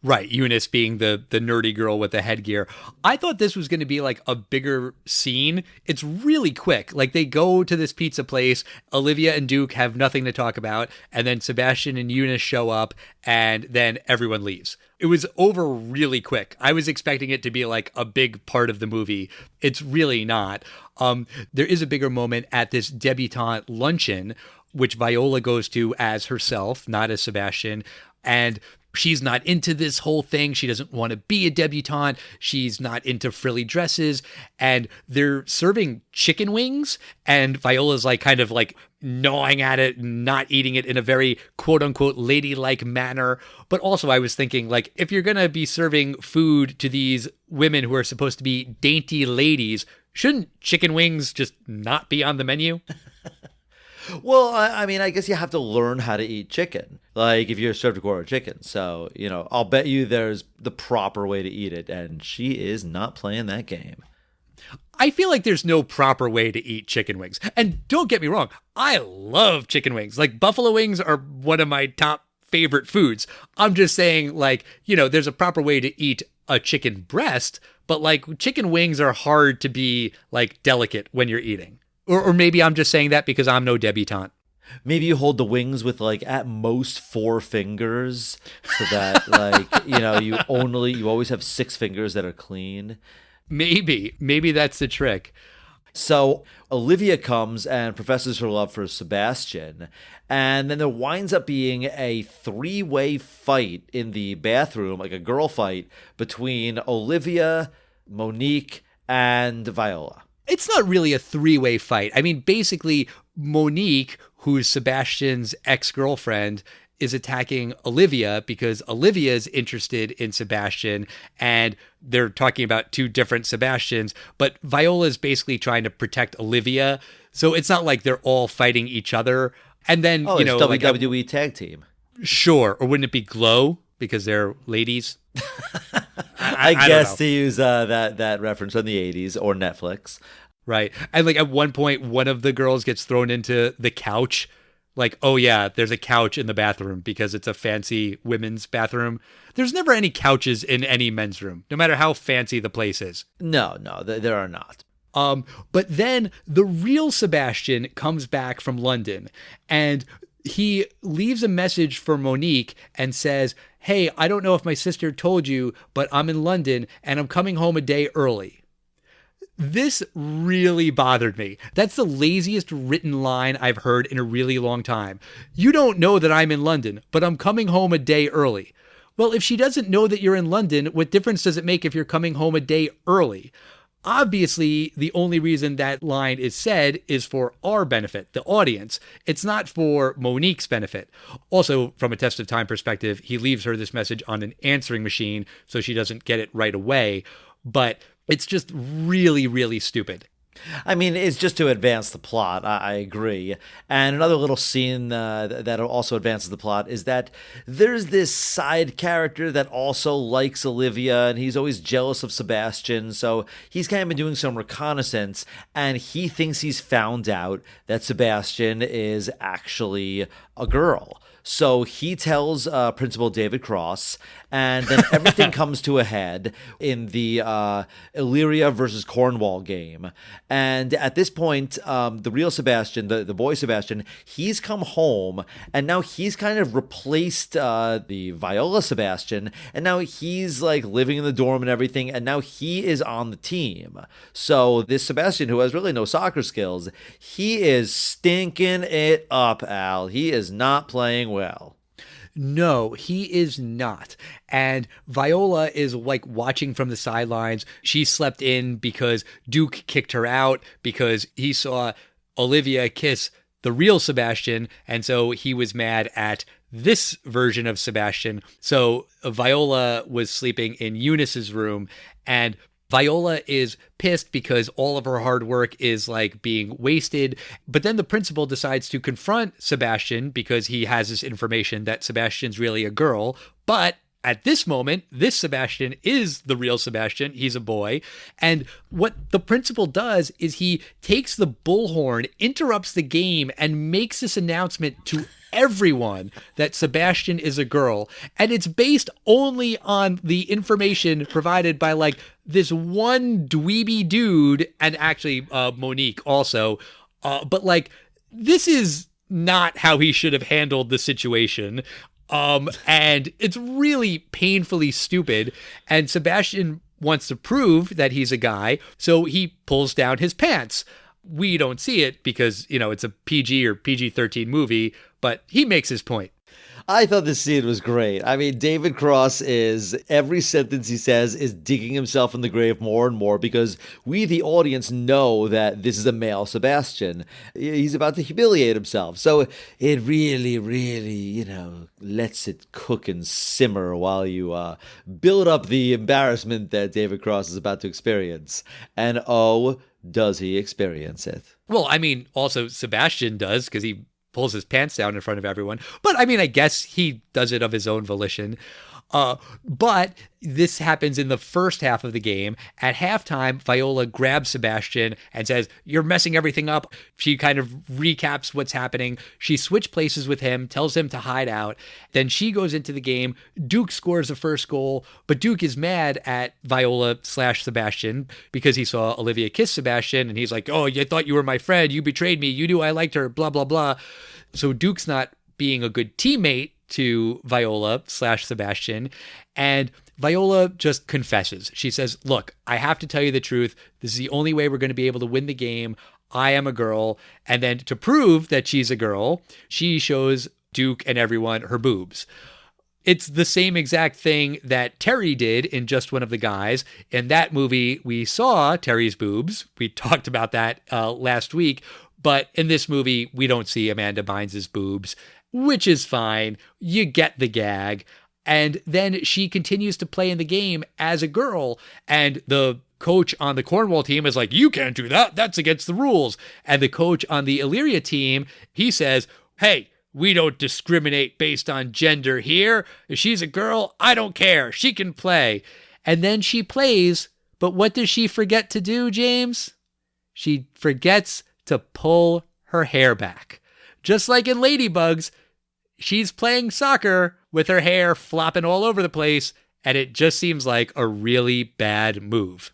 Right, Eunice being the nerdy girl with the headgear. I thought this was going to be like a bigger scene. It's really quick. Like they go to this pizza place, Olivia and Duke have nothing to talk about, and then Sebastian and Eunice show up, and then everyone leaves. It was over really quick. I was expecting it to be like a big part of the movie. It's really not. There is a bigger moment at this debutante luncheon, which Viola goes to as herself, not as Sebastian, and she's not into this whole thing. She doesn't want to be a debutante. She's not into frilly dresses. And they're serving chicken wings. And Viola's like kind of like gnawing at it, not eating it in a very quote unquote ladylike manner. But also I was thinking, like, if you're going to be serving food to these women who are supposed to be dainty ladies, shouldn't chicken wings just not be on the menu? Well, I mean, I guess you have to learn how to eat chicken, like if you're served a quarter chicken. So, I'll bet you there's the proper way to eat it, and she is not playing that game. I feel like there's no proper way to eat chicken wings. And don't get me wrong, I love chicken wings. Like, buffalo wings are one of my top favorite foods. I'm just saying, like, there's a proper way to eat a chicken breast, but like chicken wings are hard to be like delicate when you're eating. Or maybe I'm just saying that because I'm no debutante. Maybe you hold the wings with like at most 4 fingers so that like, you always have 6 fingers that are clean. Maybe that's the trick. So Olivia comes and professes her love for Sebastian, and then there winds up being a 3-way fight in the bathroom, like a girl fight between Olivia, Monique, and Viola. It's not really a 3-way fight. I mean, basically, Monique, who's Sebastian's ex-girlfriend, is attacking Olivia because Olivia's interested in Sebastian, and they're talking about 2 different Sebastians, but Viola's basically trying to protect Olivia, so it's not like they're all fighting each other. And then, it's WWE tag team. Sure, or wouldn't it be Glow because they're ladies? I guess to use that reference from the 80s or Netflix. Right. And like at one point, one of the girls gets thrown into the couch. Like, oh yeah, there's a couch in the bathroom because it's a fancy women's bathroom. There's never any couches in any men's room, no matter how fancy the place is. No, there are not. But then the real Sebastian comes back from London and he leaves a message for Monique and says, hey, I don't know if my sister told you, but I'm in London and I'm coming home a day early. This really bothered me. That's the laziest written line I've heard in a really long time. You don't know that I'm in London, but I'm coming home a day early. Well, if she doesn't know that you're in London, what difference does it make if you're coming home a day early? Obviously, the only reason that line is said is for our benefit, the audience. It's not for Monique's benefit. Also, from a test of time perspective, he leaves her this message on an answering machine so she doesn't get it right away. But it's just really, really stupid. I mean, it's just to advance the plot. I agree. And another little scene that also advances the plot is that there's this side character that also likes Olivia, and he's always jealous of Sebastian. So he's kind of been doing some reconnaissance, and he thinks he's found out that Sebastian is actually a girl. So he tells Principal David Cross, and then everything comes to a head in the Illyria versus Cornwall game. And at this point, the real Sebastian, the boy Sebastian, he's come home, and now he's kind of replaced the Viola Sebastian, and now he's like living in the dorm and everything, and now he is on the team. So this Sebastian, who has really no soccer skills, he is stinking it up, Al. He is not playing well. No, he is not. And Viola is like watching from the sidelines. She slept in because Duke kicked her out because he saw Olivia kiss the real Sebastian. And so he was mad at this version of Sebastian. So Viola was sleeping in Eunice's room, and Viola is pissed because all of her hard work is like being wasted. But then the principal decides to confront Sebastian because he has this information that Sebastian's really a girl. But at this moment, this Sebastian is the real Sebastian. He's a boy. And what the principal does is he takes the bullhorn, interrupts the game, and makes this announcement to everyone that Sebastian is a girl. And it's based only on the information provided by like this one dweeby dude, and actually Monique also. But like, this is not how he should have handled the situation. And it's really painfully stupid. And Sebastian wants to prove that he's a guy, so he pulls down his pants. We don't see it because, you know, it's a PG or PG-13 movie, but he makes his point. I thought this scene was great. I mean, David Cross is, every sentence he says is digging himself in the grave more and more because we, the audience, know that this is a male Sebastian. He's about to humiliate himself. So it really, really, you know, lets it cook and simmer while you build up the embarrassment that David Cross is about to experience. And oh, does he experience it? Well, I mean, also Sebastian does because he pulls his pants down in front of everyone. But I mean, I guess he does it of his own volition. But this happens in the first half of the game. At halftime, Viola grabs Sebastian and says, "You're messing everything up." She kind of recaps what's happening. She switched places with him, tells him to hide out. Then she goes into the game. Duke scores the first goal, but Duke is mad at Viola/Sebastian because he saw Olivia kiss Sebastian, and he's like, "Oh, you thought you were my friend. You betrayed me. You knew I liked her, blah, blah, blah." So Duke's not being a good teammate to Viola/Sebastian, and Viola just confesses. She says, "Look, I have to tell you the truth. This is the only way we're going to be able to win the game. I am a girl." And then to prove that she's a girl, she shows Duke and everyone her boobs. It's the same exact thing that Terry did in Just One of the Guys. In that movie, we saw Terry's boobs. We talked about that last week. But in this movie, we don't see Amanda Bynes' boobs, which is fine. You get the gag. And then she continues to play in the game as a girl. And the coach on the Cornwall team is like, "You can't do that. That's against the rules." And the coach on the Illyria team, he says, "Hey, we don't discriminate based on gender here. If she's a girl, I don't care. She can play." And then she plays. But what does she forget to do, James? She forgets to pull her hair back. Just like in Ladybugs, she's playing soccer with her hair flopping all over the place, and it just seems like a really bad move.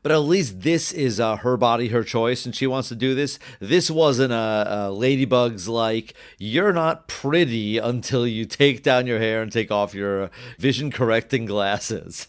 But at least this is her body, her choice, and she wants to do this. This wasn't a Ladybugs like, "You're not pretty until you take down your hair and take off your vision-correcting glasses."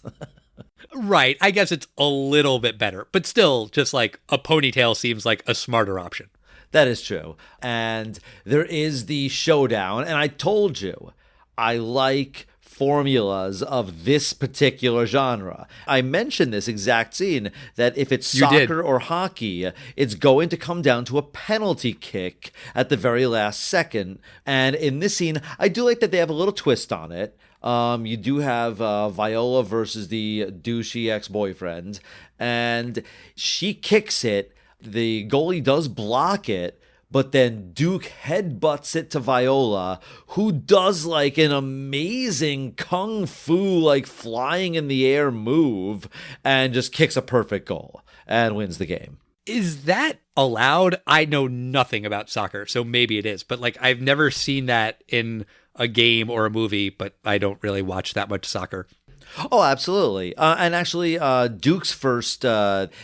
Right. I guess it's a little bit better, but still, just like a ponytail seems like a smarter option. That is true. And there is the showdown. And I told you, I like formulas of this particular genre. I mentioned this exact scene, that if it's soccer or hockey, it's going to come down to a penalty kick at the very last second. And in this scene, I do like that they have a little twist on it. You do have Viola versus the douchey ex-boyfriend, and she kicks it. The goalie does block it, but then Duke headbutts it to Viola, who does like an amazing kung fu, like flying in the air move, and just kicks a perfect goal and wins the game. Is that allowed? I know nothing about soccer, so maybe it is, but like I've never seen that in a game or a movie, but I don't really watch that much soccer. Oh, absolutely. And actually, Duke's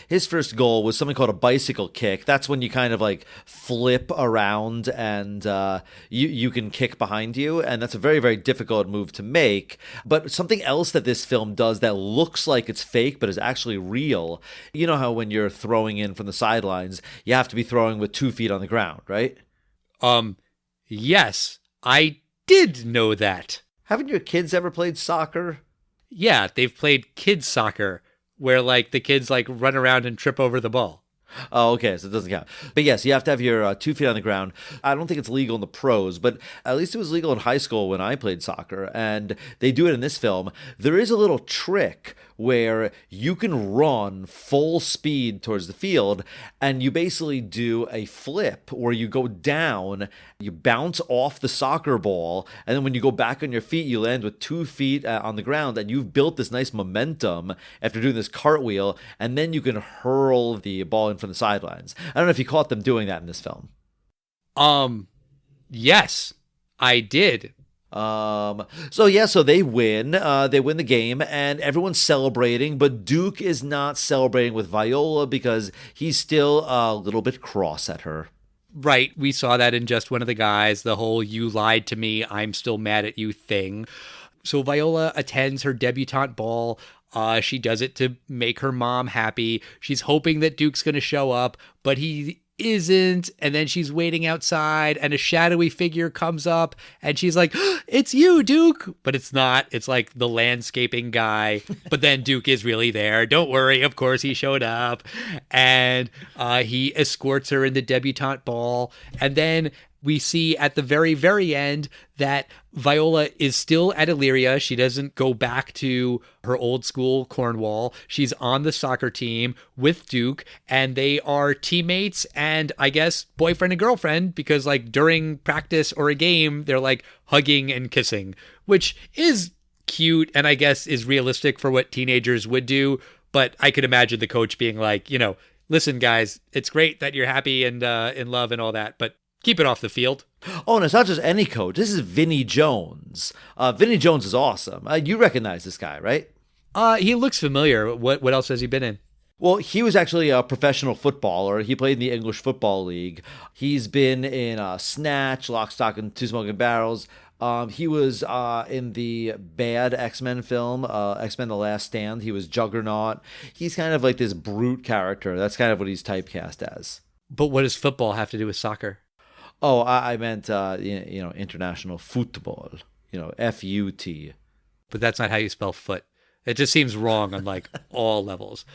his first goal was something called a bicycle kick. That's when you kind of like flip around and you can kick behind you. And that's a very, very difficult move to make. But something else that this film does that looks like it's fake, but is actually real. You know how when you're throwing in from the sidelines, you have to be throwing with 2 feet on the ground, right? Yes, I did know that. Haven't your kids ever played soccer? Yeah, they've played kids soccer where like the kids like run around and trip over the ball. Oh, okay, so it doesn't count. But yes, you have to have your 2 feet on the ground. I don't think it's legal in the pros, but at least it was legal in high school when I played soccer, and they do it in this film. There is a little trick where you can run full speed towards the field, and you basically do a flip where you go down, you bounce off the soccer ball, and then when you go back on your feet, you land with 2 feet on the ground, and you've built this nice momentum after doing this cartwheel, and then you can hurl the ball in from the sidelines. I don't know if you caught them doing that in this film. Yes, I did. So they win. They win the game, and everyone's celebrating, but Duke is not celebrating with Viola because he's still a little bit cross at her. Right. We saw that in Just One of the Guys, the whole "you lied to me, I'm still mad at you" thing. So Viola attends her debutante ball. She does it to make her mom happy. She's hoping that Duke's going to show up, but he isn't. And then she's waiting outside and a shadowy figure comes up and she's like, "It's you, Duke." But it's not. It's like the landscaping guy. But then Duke is really there. Don't worry. Of course he showed up. And he escorts her in the debutante ball. And then we see at the very, very end that Viola is still at Illyria. She doesn't go back to her old school, Cornwall. She's on the soccer team with Duke, and they are teammates and I guess boyfriend and girlfriend because like during practice or a game, they're like hugging and kissing, which is cute and I guess is realistic for what teenagers would do. But I could imagine the coach being like, listen, guys, it's great that you're happy and in love and all that, but keep it off the field. Oh, and it's not just any coach. This is Vinnie Jones. Vinnie Jones is awesome. You recognize this guy, right? He looks familiar. What else has he been in? Well, he was actually a professional footballer. He played in the English Football League. He's been in Snatch, Lock, Stock, and Two Smoking Barrels. He was in the bad X-Men film, X-Men The Last Stand. He was Juggernaut. He's kind of like this brute character. That's kind of what he's typecast as. But what does football have to do with soccer? Oh, I meant, international football, F-U-T. But that's not how you spell foot. It just seems wrong on like all levels.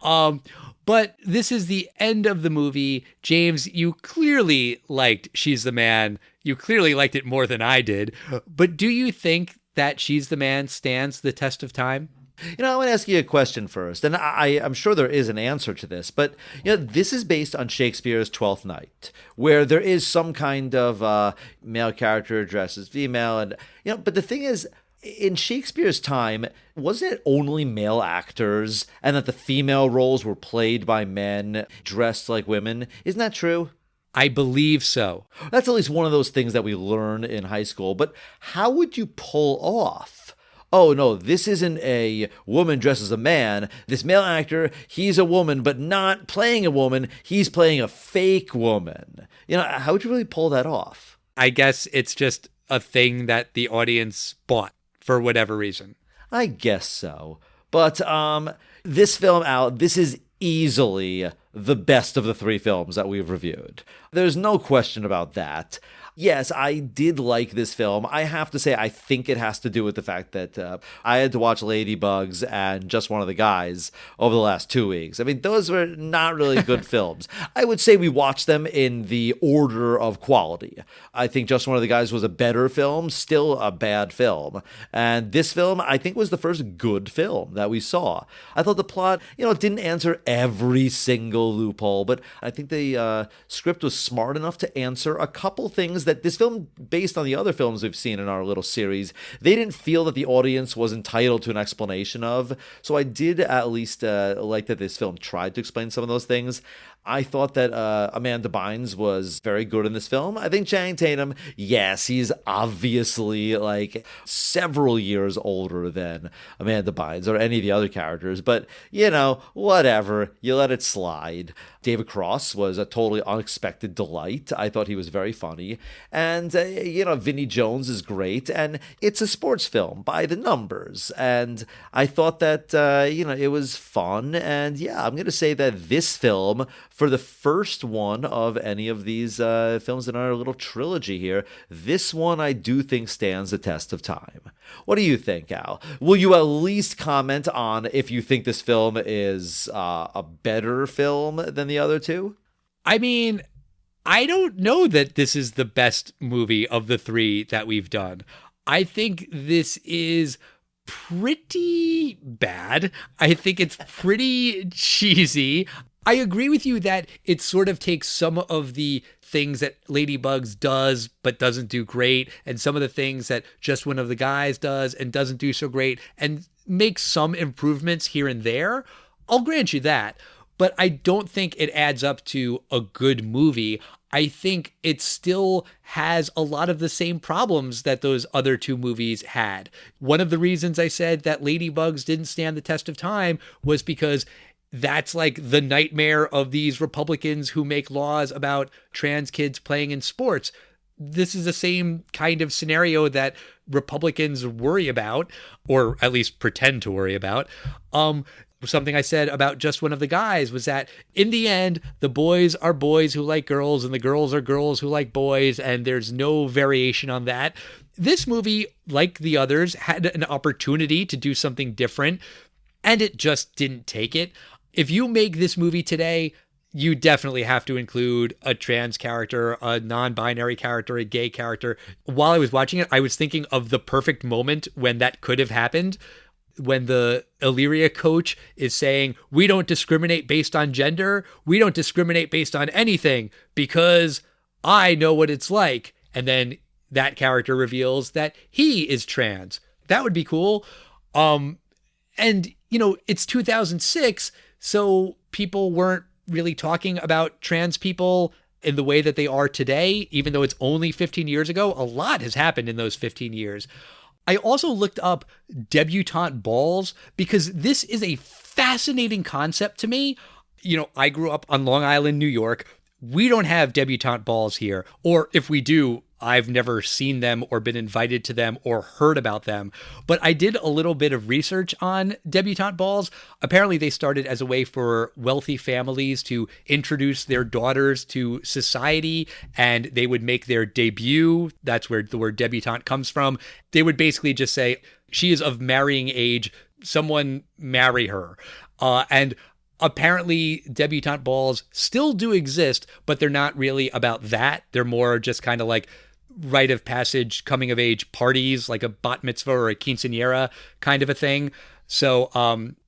But this is the end of the movie. James, you clearly liked She's the Man. You clearly liked it more than I did. But do you think that She's the Man stands the test of time? I want to ask you a question first, and I'm sure there is an answer to this, but this is based on Shakespeare's Twelfth Night, where there is some kind of male character dressed as female, and but the thing is, in Shakespeare's time, wasn't it only male actors, and that the female roles were played by men dressed like women? Isn't that true? I believe so. That's at least one of those things that we learn in high school, but how would you pull off? Oh, no, this isn't a woman dressed as a man. This male actor, he's a woman, but not playing a woman. He's playing a fake woman. How would you really pull that off? I guess it's just a thing that the audience bought for whatever reason. I guess so. But this film, this is easily the best of the 3 films that we've reviewed. There's no question about that. Yes, I did like this film. I have to say, I think it has to do with the fact that I had to watch Ladybugs and Just One of the Guys over the last 2 weeks. I mean, those were not really good films. I would say we watched them in the order of quality. I think Just One of the Guys was a better film, still a bad film. And this film, I think, was the first good film that we saw. I thought the plot, didn't answer every single loophole, but I think the script was smart enough to answer a couple things that this film, based on the other films we've seen in our little series, they didn't feel that the audience was entitled to an explanation of. So I did at least like that this film tried to explain some of those things. I thought that Amanda Bynes was very good in this film. I think Channing Tatum, yes, he's obviously like several years older than Amanda Bynes or any of the other characters, but whatever, you let it slide. David Cross was a totally unexpected delight. I thought he was very funny. And, Vinnie Jones is great. And it's a sports film by the numbers. And I thought that, it was fun. And yeah, I'm going to say that this film, for the first one of any of these films in our little trilogy here, this one I do think stands the test of time. What do you think, Al? Will you at least comment on if you think this film is a better film than the other two? I mean, I don't know that this is the best movie of the three that we've done. I think this is pretty bad. I think it's pretty cheesy. I agree with you that it sort of takes some of the things that Ladybugs does but doesn't do great, and some of the things that Just One of the Guys does and doesn't do so great, and makes some improvements here and there. I'll grant you that. But I don't think it adds up to a good movie. I think it still has a lot of the same problems that those other two movies had. One of the reasons I said that Ladybugs didn't stand the test of time was because that's like the nightmare of these Republicans who make laws about trans kids playing in sports. This is the same kind of scenario that Republicans worry about, or at least pretend to worry about. Something I said about Just One of the Guys was that in the end, the boys are boys who like girls and the girls are girls who like boys, and there's no variation on that. This movie, like the others, had an opportunity to do something different, and it just didn't take it. If you make this movie today, you definitely have to include a trans character, a non-binary character, a gay character. While I was watching it, I was thinking of the perfect moment when that could have happened, when the Illyria coach is saying, we don't discriminate based on gender. We don't discriminate based on anything because I know what it's like. And then that character reveals that he is trans. That would be cool. And, it's 2006, so people weren't really talking about trans people in the way that they are today, even though it's only 15 years ago. A lot has happened in those 15 years. I also looked up debutante balls because this is a fascinating concept to me. I grew up on Long Island, New York. We don't have debutante balls here, or if we do, I've never seen them or been invited to them or heard about them. But I did a little bit of research on debutante balls. Apparently they started as a way for wealthy families to introduce their daughters to society, and they would make their debut. That's where the word debutante comes from. They would basically just say, she is of marrying age, someone marry her. And apparently debutante balls still do exist, but they're not really about that. They're more just kind of like rite of passage, coming of age parties, like a bat mitzvah or a quinceañera kind of a thing. So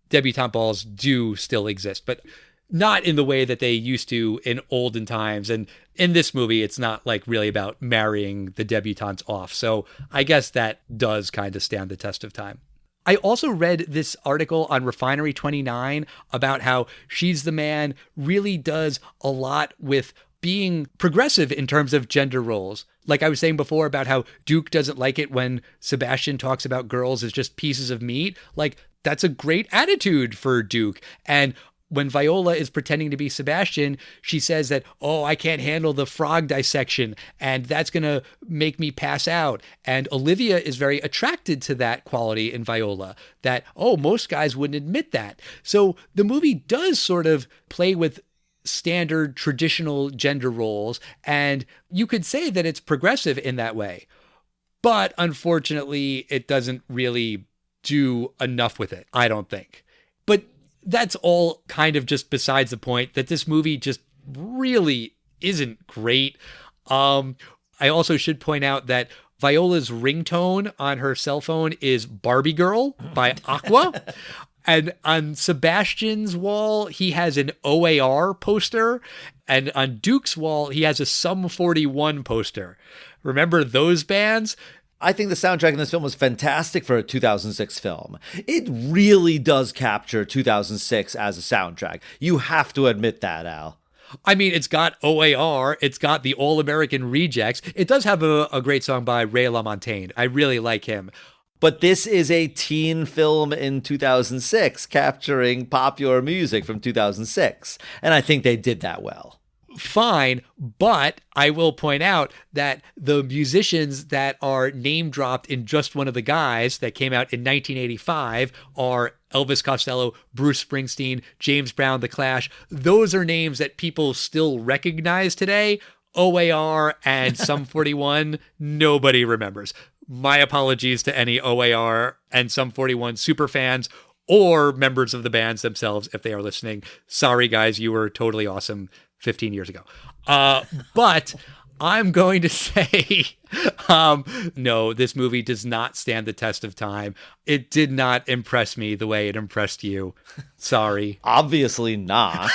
debutante balls do still exist, but not in the way that they used to in olden times. And in this movie, it's not like really about marrying the debutantes off. So I guess that does kind of stand the test of time. I also read this article on Refinery 29 about how She's the Man really does a lot with being progressive in terms of gender roles. Like I was saying before about how Duke doesn't like it when Sebastian talks about girls as just pieces of meat. Like, that's a great attitude for Duke. And when Viola is pretending to be Sebastian, she says that, oh, I can't handle the frog dissection, and that's going to make me pass out. And Olivia is very attracted to that quality in Viola, that, oh, most guys wouldn't admit that. So the movie does sort of play with standard traditional gender roles, and you could say that it's progressive in that way. But unfortunately, it doesn't really do enough with it, I don't think. But that's all kind of just besides the point, that this movie just really isn't great. I also should point out that Viola's ringtone on her cell phone is Barbie Girl by Aqua. And on Sebastian's wall, he has an OAR poster. And on Duke's wall, he has a Sum 41 poster. Remember those bands? I think the soundtrack in this film was fantastic for a 2006 film. It really does capture 2006 as a soundtrack. You have to admit that, Al. I mean, it's got OAR. It's got the All-American Rejects. It does have a great song by Ray LaMontagne. I really like him. But this is a teen film in 2006 capturing popular music from 2006. And I think they did that well. Fine, but I will point out that the musicians that are name dropped in Just One of the Guys that came out in 1985 are Elvis Costello, Bruce Springsteen, James Brown, The Clash. Those are names that people still recognize today. OAR and Sum 41, nobody remembers. My apologies to any OAR and Sum 41 super fans or members of the bands themselves if they are listening. Sorry, guys, you were totally awesome 15 years ago. But I'm going to say, no, this movie does not stand the test of time. It did not impress me the way it impressed you. Sorry. Obviously not.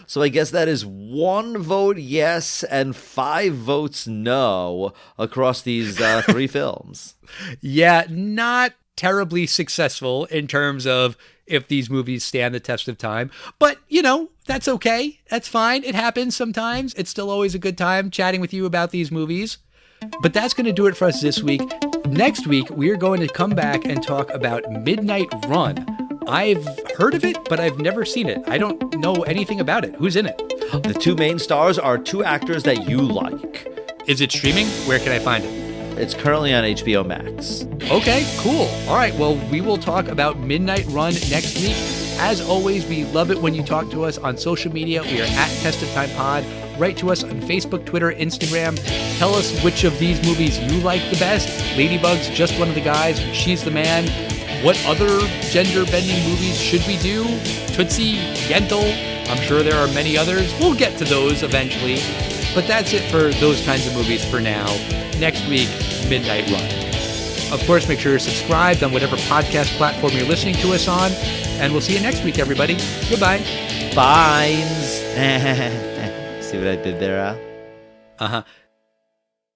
So I guess that is 1 vote yes and 5 votes no across these 3 films. Yeah, not terribly successful in terms of if these movies stand the test of time. But, you know, that's okay. That's fine. It happens sometimes. It's still always a good time chatting with you about these movies. But that's going to do it for us this week. Next week, we're going to come back and talk about Midnight Run. I've heard of it, but I've never seen it. I don't know anything about it. Who's in it? The 2 main stars are 2 actors that you like. Is it streaming? Where can I find it? It's currently on HBO Max. Okay, cool. All right, well, we will talk about Midnight Run next week. As always, we love it when you talk to us on social media. We are at Test of Time Pod. Write to us on Facebook, Twitter, Instagram. Tell us which of these movies you like the best. Ladybug's Just One of the Guys, She's the Man. What other gender-bending movies should we do? Tootsie, Yentl. I'm sure there are many others. We'll get to those eventually. But that's it for those kinds of movies for now. Next week, Midnight Run. Of course, make sure you're subscribed on whatever podcast platform you're listening to us on. And we'll see you next week, everybody. Goodbye. Bines. See what I did there, Al? Uh-huh.